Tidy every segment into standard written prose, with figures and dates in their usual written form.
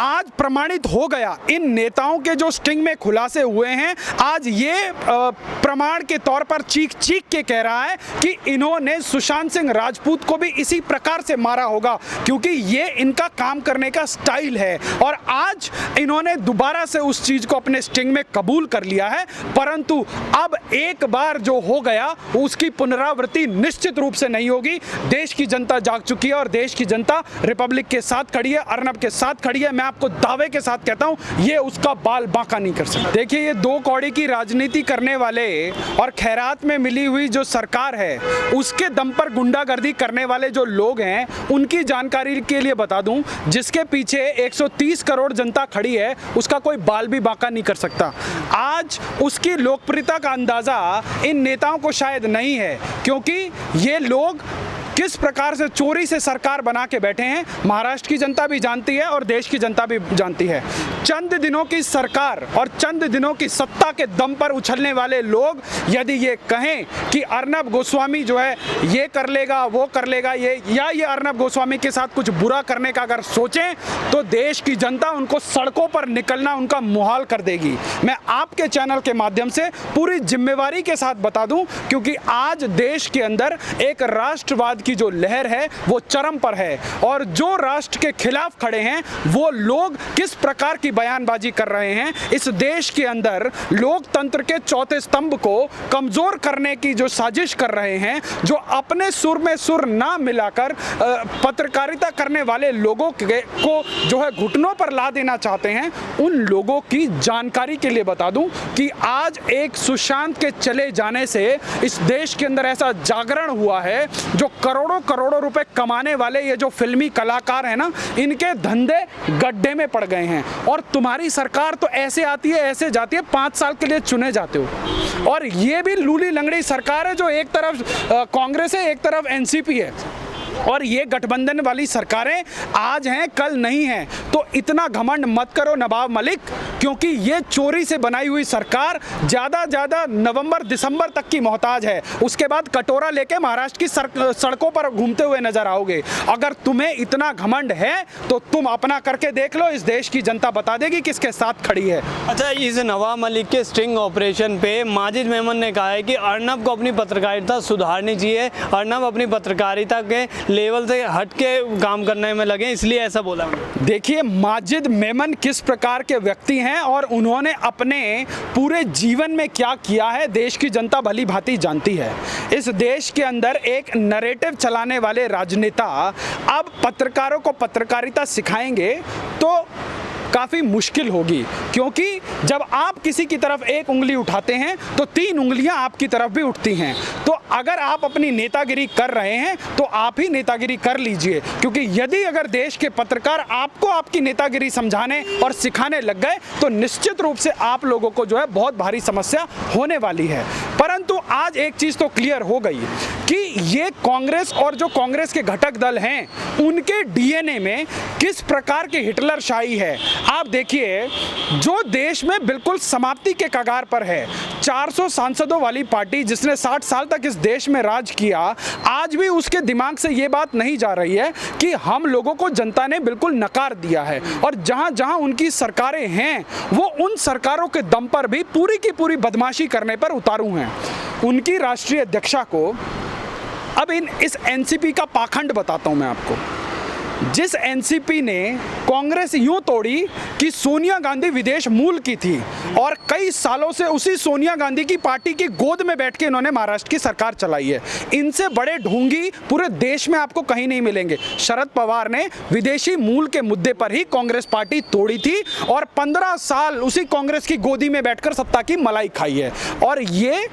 आज प्रमाणित हो गया। इन नेताओं के जो स्टिंग में खुलासे हुए हैं, आज ये प्रमाण के तौर पर चीख चीख के कह रहा है कि इन्होंने सुशांत सिंह राजपूत को भी इसी प्रकार से मारा होगा, क्योंकि ये इनका काम करने का स्टाइल है। और आज इन्होंने दोबारा से उस चीज को अपने स्टिंग में कबूल कर लिया है। परंतु अब एक बार जो हो गया उसकी पुनरावृत्ति निश्चित रूप से नहीं होगी। देश की जनता जाग चुकी है और देश की जनता रिपब्लिक के साथ खड़ी है, अर्नब के साथ खड़ी है। मैं आपको दावे के साथ कहता हूं, ये उसका बाल बांका नहीं कर सकता। देखिए, ये दो कौड़ी की राजनीति करने वाले और खैरात में मिली हुई जो सरकार है उसके दम पर गुंडागर्दी करने वाले जो लोग हैं, उनकी जानकारी के लिए बता दूं, जिसके पीछे 130 करोड़ जनता खड़ी है उसका कोई बाल भी बांका नहीं कर सकता। आज उसकी लोकप्रियता का अंदाजा इन नेताओं को शायद नहीं है, क्योंकि ये लोग किस प्रकार से चोरी से सरकार बना के बैठे हैं महाराष्ट्र की जनता भी जानती है और देश की जनता भी जानती है। चंद दिनों की सरकार और चंद दिनों की सत्ता के दम पर उछलने वाले लोग यदि ये कहें कि अर्नब गोस्वामी जो है ये कर लेगा, वो कर लेगा, ये अर्नब गोस्वामी के साथ कुछ बुरा करने का अगर सोचें तो देश की जनता उनको सड़कों पर निकलना उनका मुहाल कर देगी। मैं आपके चैनल के माध्यम से पूरी जिम्मेवारी के साथ बता दूं, क्योंकि आज देश के अंदर एक राष्ट्रवाद की जो लहर है वो चरम पर है और जो राष्ट्र के खिलाफ खड़े हैं वो लोग किस प्रकार की बयानबाजी कर रहे हैं। इस देश के अंदर लोकतंत्र के चौथे स्तंभ को कमजोर करने की जो साजिश कर रहे हैं, जो अपने सुर में सुर ना मिलाकर पत्रकारिता करने वाले लोगों को जो है घुटनों पर ला देना चाहते हैं, उन लोगों की जानकारी के लिए बता दूं कि आज एक सुशांत के चले जाने से इस देश के अंदर ऐसा जागरण हुआ है, जो करोड़ों करोड़ों रुपए कमाने वाले ये जो फिल्मी कलाकार हैं ना, इनके धंधे गड्ढे में पड़ गए हैं। और तुम्हारी सरकार तो ऐसे आती है ऐसे जाती है, 5 साल के लिए चुने जाते हो। और ये भी लूली लंगड़ी सरकार है, जो एक तरफ कांग्रेस है, एक तरफ एनसीपी है, और ये गठबंधन वाली सरकारें आज हैं कल नहीं हैं। तो इतना घमंड मत करो नवाब मलिक, क्योंकि ये चोरी से बनाई हुई सरकार ज़्यादा नवंबर दिसंबर तक की मोहताज है। उसके बाद कटोरा लेके महाराष्ट्र की सड़कों पर घूमते हुए नजर आओगे। अगर तुम्हें इतना घमंड है तो तुम अपना करके देख लो, इस देश की जनता बता देगी किसके साथ खड़ी है। अच्छा, इस नवाब मलिक के स्टिंग ऑपरेशन पे माजिद मेमन ने कहा है कि अर्नब को अपनी पत्रकारिता सुधारनी चाहिए, अर्नब अपनी पत्रकारिता के लेवल से हट के काम करने में लगे, इसलिए ऐसा बोला। देखिए, माजिद मेमन किस प्रकार के व्यक्ति हैं और उन्होंने अपने पूरे जीवन में क्या किया है देश की जनता भली भांति जानती है। इस देश के अंदर एक नैरेटिव चलाने वाले राजनेता अब पत्रकारों को पत्रकारिता सिखाएंगे तो काफ़ी मुश्किल होगी, क्योंकि जब आप किसी की तरफ एक उंगली उठाते हैं तो 3 उंगलियां आपकी तरफ भी उठती हैं। तो अगर आप अपनी नेतागिरी कर रहे हैं तो आप ही नेतागिरी कर लीजिए, क्योंकि यदि अगर देश के पत्रकार आपको आपकी नेतागिरी समझाने और सिखाने लग गए तो निश्चित रूप से आप लोगों को जो है बहुत भारी समस्या होने वाली है। परंतु आज एक चीज़ तो क्लियर हो गई कि ये कांग्रेस और जो कांग्रेस के घटक दल हैं उनके डीएनए में किस प्रकार की हिटलरशाही है। आप देखिए, जो देश में बिल्कुल समाप्ति के कगार पर है, 400 सांसदों वाली पार्टी जिसने 60 साल तक इस देश में राज किया, आज भी उसके दिमाग से ये बात नहीं जा रही है कि हम लोगों को जनता ने बिल्कुल नकार दिया है। और जहां जहां उनकी सरकारें हैं वो उन सरकारों के दम पर भी पूरी की पूरी बदमाशी करने पर उतारू हैं। उनकी राष्ट्रीय अध्यक्षा को अब इस एनसीपी का पाखंड बताता हूं मैं आपको। जिस एनसीपी ने कांग्रेस यूं तोड़ी कि सोनिया गांधी विदेश मूल की थी और कई सालों से उसी सोनिया गांधी की पार्टी की गोद में बैठ के इन्होंने महाराष्ट्र की सरकार चलाई है। इनसे बड़े ढोंगी पूरे देश में आपको कहीं नहीं मिलेंगे। शरद पवार ने विदेशी मूल के मुद्दे पर ही कांग्रेस पार्टी तोड़ी थी और 15 साल उसी कांग्रेस की गोदी में बैठकर सत्ता की मलाई खाई है। और ये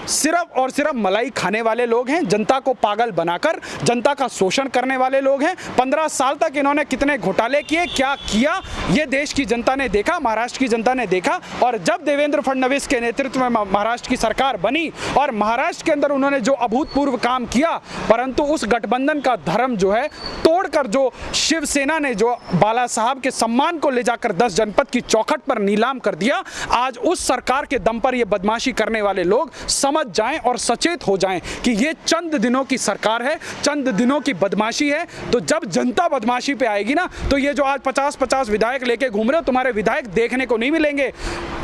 सिर्फ और सिर्फ मलाई खाने वाले लोग हैं, जनता को पागल बनाकर जनता का शोषण करने वाले लोग हैं। 15 साल तक इन्होंने कितने घोटाले किए, क्या किया, ये देश की जनता ने देखा, महाराष्ट्र की जनता ने देखा। और जब देवेंद्र फडणवीस के नेतृत्व में महाराष्ट्र की सरकार बनी और महाराष्ट्र के अंदर उन्होंने जो अभूतपूर्व काम किया, परंतु उस गठबंधन का धर्म जो है तोड़कर जो शिवसेना ने जो बाला साहब के सम्मान को ले जाकर 10 जनपद की चौखट पर नीलाम कर दिया, आज उस सरकार के दम पर ये बदमाशी करने वाले लोग समझ जाएं और सचेत हो जाएं कि ये चंद दिनों की सरकार है, चंद दिनों की बदमाशी है। तो जब जनता बदमाशी पे आएगी ना, तो ये जो आज 50-50 विधायक लेके घूम रहे हो, तुम्हारे विधायक देखने को नहीं मिलेंगे।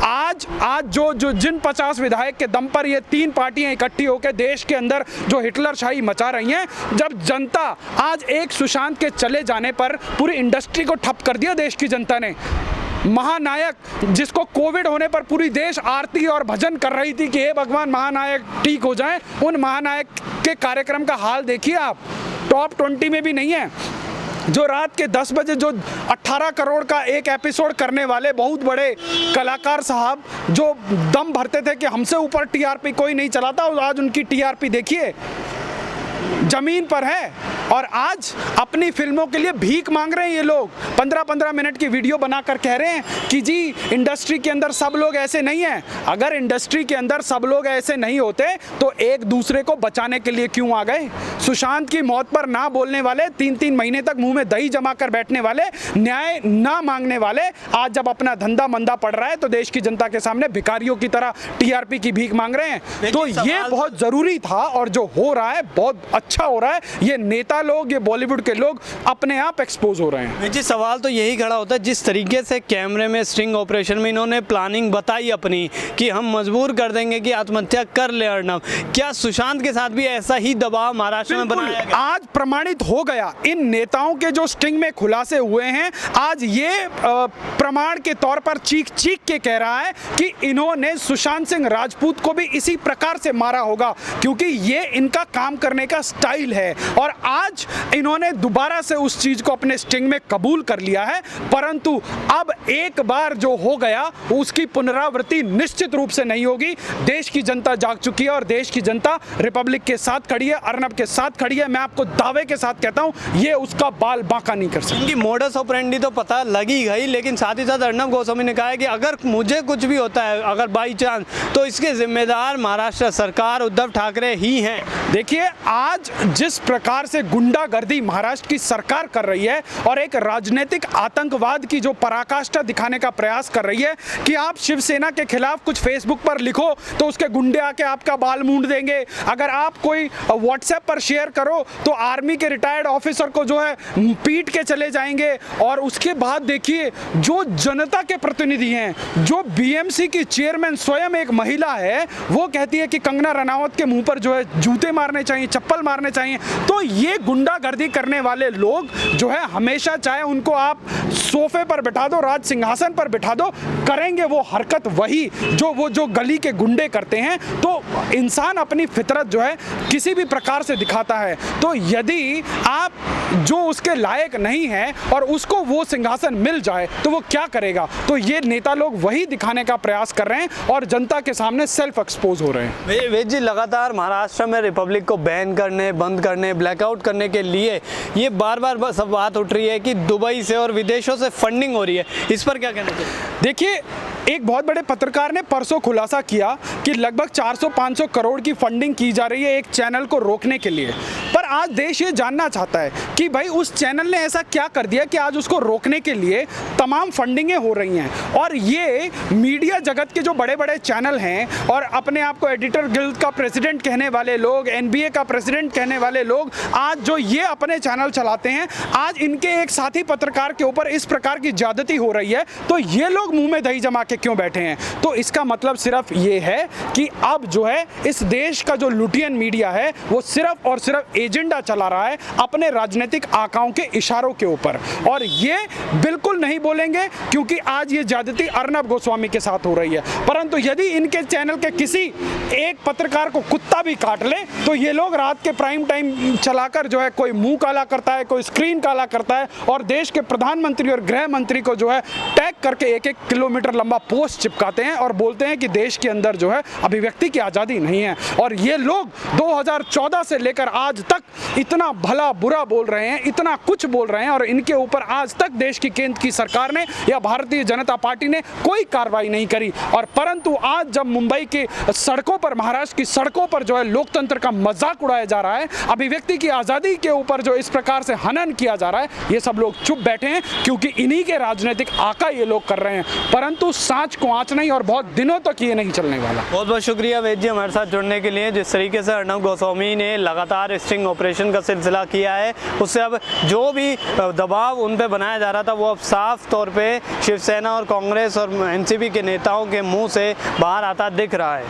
आज जो जिन 50 विधायक के दम पर ये 3 पार्टियां इकट्ठी होकर देश के अंदर जो हिटलरशाही मचा रही हैं, जब जनता आज एक सुशांत के चले जाने पर पूरी इंडस्ट्री को ठप कर दिया देश की जनता ने। महानायक जिसको कोविड होने पर पूरी देश आरती और भजन कर रही थी कि हे भगवान महानायक ठीक हो जाएं, उन महानायक के कार्यक्रम का हाल देखिए आप, टॉप 20 में भी नहीं है। जो रात के 10 बजे जो 18 करोड़ का एक एपिसोड करने वाले बहुत बड़े कलाकार साहब जो दम भरते थे कि हमसे ऊपर टीआरपी कोई नहीं चलाता, और आज उनकी टीआरपी देखिए जमीन पर है। और आज अपनी फिल्मों के लिए भीख मांग रहे हैं ये लोग, 15-15 मिनट की वीडियो बनाकर कह रहे हैं कि जी इंडस्ट्री के अंदर सब लोग ऐसे नहीं हैं। अगर इंडस्ट्री के अंदर सब लोग ऐसे नहीं होते तो एक दूसरे को बचाने के लिए क्यों आ गए? सुशांत की मौत पर ना बोलने वाले, 3-3 महीने तक मुंह में दही जमा कर बैठने वाले, न्याय ना मांगने वाले, आज जब अपना धंधा मंदा पड़ रहा है तो देश की जनता के सामने भिखारियों की तरह टीआरपी की भीख मांग रहे हैं। तो ये बहुत जरूरी था, और जो हो रहा है बहुत अच्छा हो रहा है। ये नेता लोग, ये बॉलीवुड के लोग अपने आप एक्सपोज हो रहे हैं। जी सवाल तो यही खड़ा होता है, जिस तरीके से कैमरे में स्ट्रिंग ऑपरेशन में इन्होंने प्लानिंग बताई अपनी कि हम मजबूर कर देंगे कि आत्महत्या कर ले अर्नब, क्या सुशांत के साथ भी ऐसा ही दबाव महाराष्ट्र में बनाया गया? आज प्रमाणित हो गया, इन नेताओं के जो स्टिंग में खुलासे हुए हैं, आज ये प्रमाण के तौर पर चीख चीख के कह रहा है कि इन्होंने सुशांत सिंह राजपूत को भी इसी प्रकार से मारा होगा, क्योंकि ये इनका काम करने का स्टाइल है। और आज इन्होंने दोबारा से उस चीज को अपने स्टिंग में कबूल कर लिया है, परंतु अब एक बार जो हो गया उसकी पुनरावृत्ति निश्चित रूप से नहीं होगी। देश की जनता जाग चुकी है और देश की जनता रिपब्लिक के साथ खड़ी है, अर्नब के साथ खड़ी है। मैं आपको दावे के साथ कहता हूं, ये उसका बाल बांका नहीं कर सकती। इनकी मोडस ऑपरेंडी तो पता लगी गई, लेकिन साथ ही साथ अर्नब गोस्वामी ने कहा है कि अगर मुझे कुछ भी होता है, अगर बाई चांस, तो इसके जिम्मेदार महाराष्ट्र सरकार, उद्धव ठाकरे ही हैं। देखिए, आज जिस प्रकार से गुंडागर्दी महाराष्ट्र की सरकार कर रही है और एक राजनीतिक आतंकवाद की जो पराकाष्ठा दिखाने का प्रयास कर रही है कि आप शिवसेना के खिलाफ कुछ फेसबुक पर लिखो तो उसके गुंडे आके आपका बाल मूंड देंगे, अगर आप कोई व्हाट्सएप पर शेयर करो तो आर्मी के रिटायर्ड ऑफिसर को जो है पीट के चले जाएंगे। और उसके बाद देखिए, जो जनता के प्रतिनिधि हैं, जो बीएमसी की चेयरमैन स्वयं एक महिला है, वो कहती है कि कंगना रनावत के मुंह पर जो है जूते मारने चाहिए, चप्पल मारने चाहिए। तो ये गुंडागर्दी करने वाले लोग जो है, हमेशा चाहे उनको आप सोफे पर बिठा दो, राज सिंहासन पर बिठा दो, करेंगे वो हरकत वही जो गली के गुंडे करते हैं। तो इंसान अपनी फितरत जो है किसी भी प्रकार से दिखाता है। तो यदि आप जो उसके लायक नहीं है और उसको वो सिंहासन मिल जाए तो वो क्या करेगा? तो ये नेता लोग वही दिखाने का प्रयास कर रहे हैं और जनता के सामने सेल्फ एक्सपोज हो रहे हैं। वेद जी, लगातार महाराष्ट्र में रिपब्लिक को बैन करने, बंद करने, ब्लैकआउट करने के लिए ये बार बार सब बात उठ रही है कि दुबई से और विदेशों से फंडिंग हो रही है, इस पर क्या कहना चाहिए? देखिए, एक बहुत बड़े पत्रकार ने परसों खुलासा किया कि लगभग 400-500 करोड़ की फंडिंग की जा रही है एक चैनल को रोकने के लिए। पर आज देश ये जानना चाहता है कि भाई उस चैनल ने ऐसा क्या कर दिया कि आज उसको रोकने के लिए तमाम फंडिंगें हो रही हैं। और ये मीडिया जगत के जो बड़े बड़े चैनल हैं और अपने आप को एडिटर गिल्ड का प्रेसिडेंट कहने वाले लोग, एनबीए का प्रेसिडेंट कहने वाले लोग, आज जो ये अपने चैनल चलाते हैं, आज इनके एक साथी पत्रकार के ऊपर इस प्रकार की ज्यादती हो रही है, तो ये लोग मुंह में दही जमा के क्यों बैठे हैं? तो इसका मतलब सिर्फ ये है कि अब जो है इस देश का जो लुटियन मीडिया है वो सिर्फ और सिर्फ एजेंडा चला रहा है अपने राजनीतिक आकाओं के इशारों के ऊपर। और ये बिल्कुल नहीं बोलेंगे क्योंकि आज ये ज्यादती अर्नब गोस्वामी के साथ हो रही है। परंतु यदि इनके चैनल के किसी एक पत्रकार को कुत्ता भी काट ले तो ये लोग रात के प्राइम टाइम चलाकर जो है कोई मुंह काला करता है, कोई स्क्रीन काला करता है और देश के प्रधानमंत्री और गृह मंत्री को जो है टैग करके 1-1 किलोमीटर लंबा पोस्ट चिपकाते हैं और बोलते हैं कि देश के अंदर जो है अभिव्यक्ति की आज़ादी नहीं है। और ये लोग 2014 से लेकर आज तक इतना भला बुरा बोल रहे हैं, इतना कुछ बोल रहे हैं और इनके ऊपर आज तक देश की केंद्र की सरकार ने या भारतीय जनता पार्टी ने कोई कार्रवाई नहीं करी। और परंतु आज जब मुंबई की सड़कों पर, महाराष्ट्र की सड़कों पर जो है लोकतंत्र का मजाक उड़ाया जा रहा है, अभिव्यक्ति की आज़ादी के ऊपर जो इस प्रकार से हनन किया जा रहा है, ये सब लोग चुप बैठे हैं क्योंकि इन्हीं के राजनीतिक आका ये लोग कर रहे हैं। परंतु सांच को आँच नहीं और बहुत दिनों तक ये नहीं चलने वाला। बहुत बहुत शुक्रिया वेद जी हमारे साथ जुड़ने के लिए। जिस तरीके से अर्नब गोस्वामी ने लगातार स्टिंग ऑपरेशन का सिलसिला किया है, उससे अब जो भी दबाव उन पे बनाया जा रहा था वो अब साफ तौर पे शिवसेना और कांग्रेस और एनसीपी के नेताओं के मुंह से बाहर आता दिख रहा है।